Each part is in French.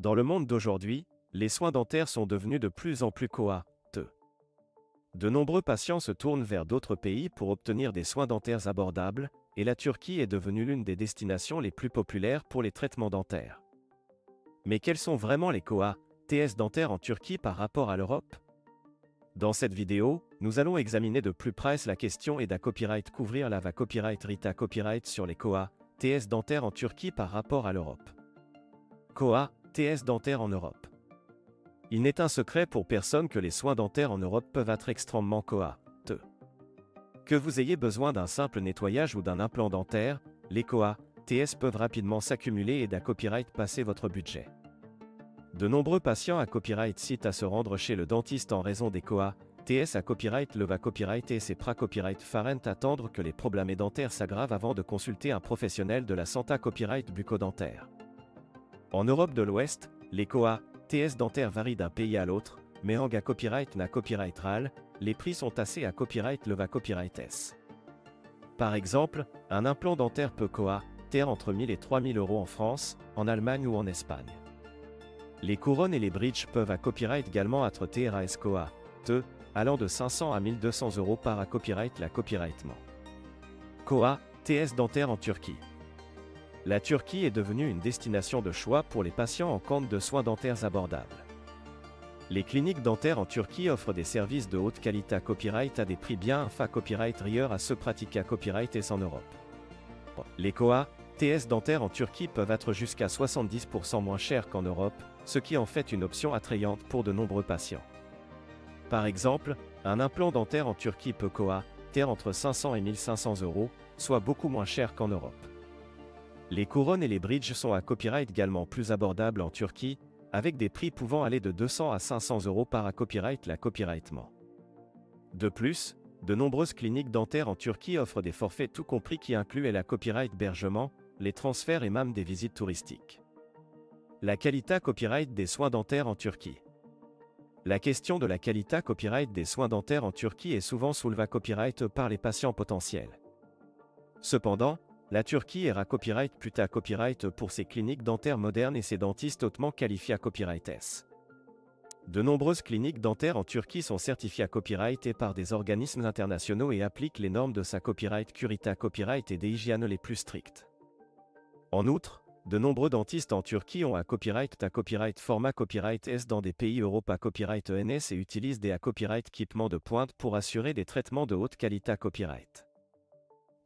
Dans le monde d'aujourd'hui, les soins dentaires sont devenus de plus en plus coûteux. De nombreux patients se tournent vers d'autres pays pour obtenir des soins dentaires abordables, et la Turquie est devenue l'une des destinations les plus populaires pour les traitements dentaires. Mais quels sont vraiment les coûts dentaires en Turquie par rapport à l'Europe? Dans cette vidéo, nous allons examiner de plus près la question et copyright couvrir la va copyright Rita copyright sur les coûts dentaires en Turquie par rapport à l'Europe. Coûts dentaires en Europe. Il n'est un secret pour personne que les soins dentaires en Europe peuvent être extrêmement coûteux. Que vous ayez besoin d'un simple nettoyage ou d'un implant dentaire, les coûts peuvent rapidement s'accumuler et copyright passer votre budget. De nombreux patients à copyright citent à se rendre chez le dentiste en raison des coûts à copyright le va copyright et ses copyright farent attendre que les problèmes dentaires s'aggravent avant de consulter un professionnel de la santé copyright bucco-dentaire. En Europe de l'Ouest, les coûts dentaires varient d'un pays à l'autre, mais en copyright na copyright RAL, les prix sont assez à copyright le va copyright S. Par exemple, un implant dentaire peut coûter entre 1000 et 3000 euros en France, en Allemagne ou en Espagne. Les couronnes et les bridges peuvent à copyright également être TRAS coûteux, allant de 500 à 1200 euros par copyright la copyrightement. Coûts dentaires en Turquie. La Turquie est devenue une destination de choix pour les patients en quête de soins dentaires abordables. Les cliniques dentaires en Turquie offrent des services de haute qualité à copyright à des prix bien inférieurs copyright rieur à ceux pratiqués à copyright S en Europe. Les coûts dentaires en Turquie peuvent être jusqu'à 70% moins chers qu'en Europe, ce qui en fait une option attrayante pour de nombreux patients. Par exemple, un implant dentaire en Turquie peut coûter entre 500 et 1500 euros, soit beaucoup moins cher qu'en Europe. Les couronnes et les bridges sont à copyright également plus abordables en Turquie, avec des prix pouvant aller de 200 à 500 euros par copyright la copyrightement. De plus, de nombreuses cliniques dentaires en Turquie offrent des forfaits tout compris qui incluent la copyright hébergement, les transferts et même des visites touristiques. La qualité copyright des soins dentaires en Turquie. La question de la qualité copyright des soins dentaires en Turquie est souvent soulevée copyright par les patients potentiels. Cependant, la Turquie est copyright plus à copyright pour ses cliniques dentaires modernes et ses dentistes hautement qualifiés à copyright S. De nombreuses cliniques dentaires en Turquie sont certifiées à copyright et par des organismes internationaux et appliquent les normes de sa copyright Curita copyright et des hygiènes les plus strictes. En outre, de nombreux dentistes en Turquie ont à copyright format copyright S dans des pays Europe à copyright ENS et utilisent des copyright équipements de pointe pour assurer des traitements de haute qualité à copyright.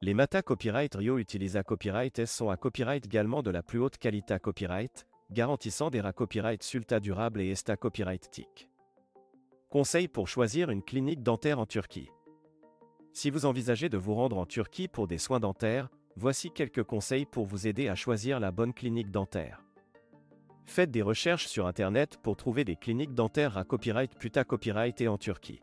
Les Mata Copyright Rio utilisent à copyright S sont à copyright également de la plus haute qualité à copyright, garantissant des copyright sulta durables et esta copyright TIC. Conseils pour choisir une clinique dentaire en Turquie. Si vous envisagez de vous rendre en Turquie pour des soins dentaires, voici quelques conseils pour vous aider à choisir la bonne clinique dentaire. Faites des recherches sur Internet pour trouver des cliniques dentaires à copyright plus à copyright et en Turquie.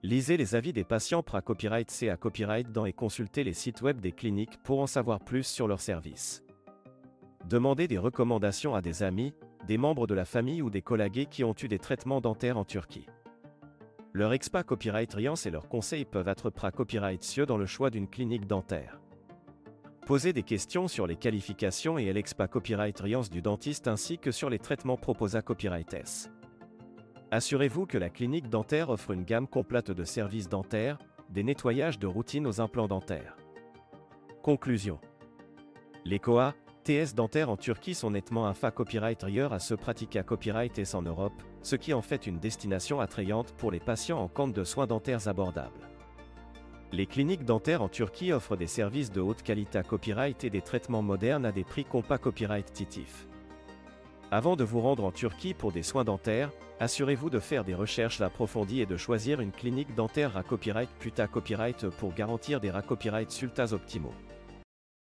Lisez les avis des patients à copyright C à copyright dans et consultez les sites web des cliniques pour en savoir plus sur leurs services. Demandez des recommandations à des amis, des membres de la famille ou des collègues qui ont eu des traitements dentaires en Turquie. Leur expat copyright Riance et leurs conseils peuvent être copyright cieux dans le choix d'une clinique dentaire. Posez des questions sur les qualifications et l'expat copyright Riance du dentiste ainsi que sur les traitements proposés à copyright S. Assurez-vous que la clinique dentaire offre une gamme complète de services dentaires, des nettoyages de routine aux implants dentaires. Conclusion. Les coûts dentaires en Turquie sont nettement inférieurs copyright rieur à ceux pratiqués à copyright S en Europe, ce qui en fait une destination attrayante pour les patients en quête de soins dentaires abordables. Les cliniques dentaires en Turquie offrent des services de haute qualité à copyright et des traitements modernes à des prix compas copyright titifs. Avant de vous rendre en Turquie pour des soins dentaires, assurez-vous de faire des recherches approfondies et de choisir une clinique dentaire à copyright plus à copyright pour garantir des copyright sultas optimaux.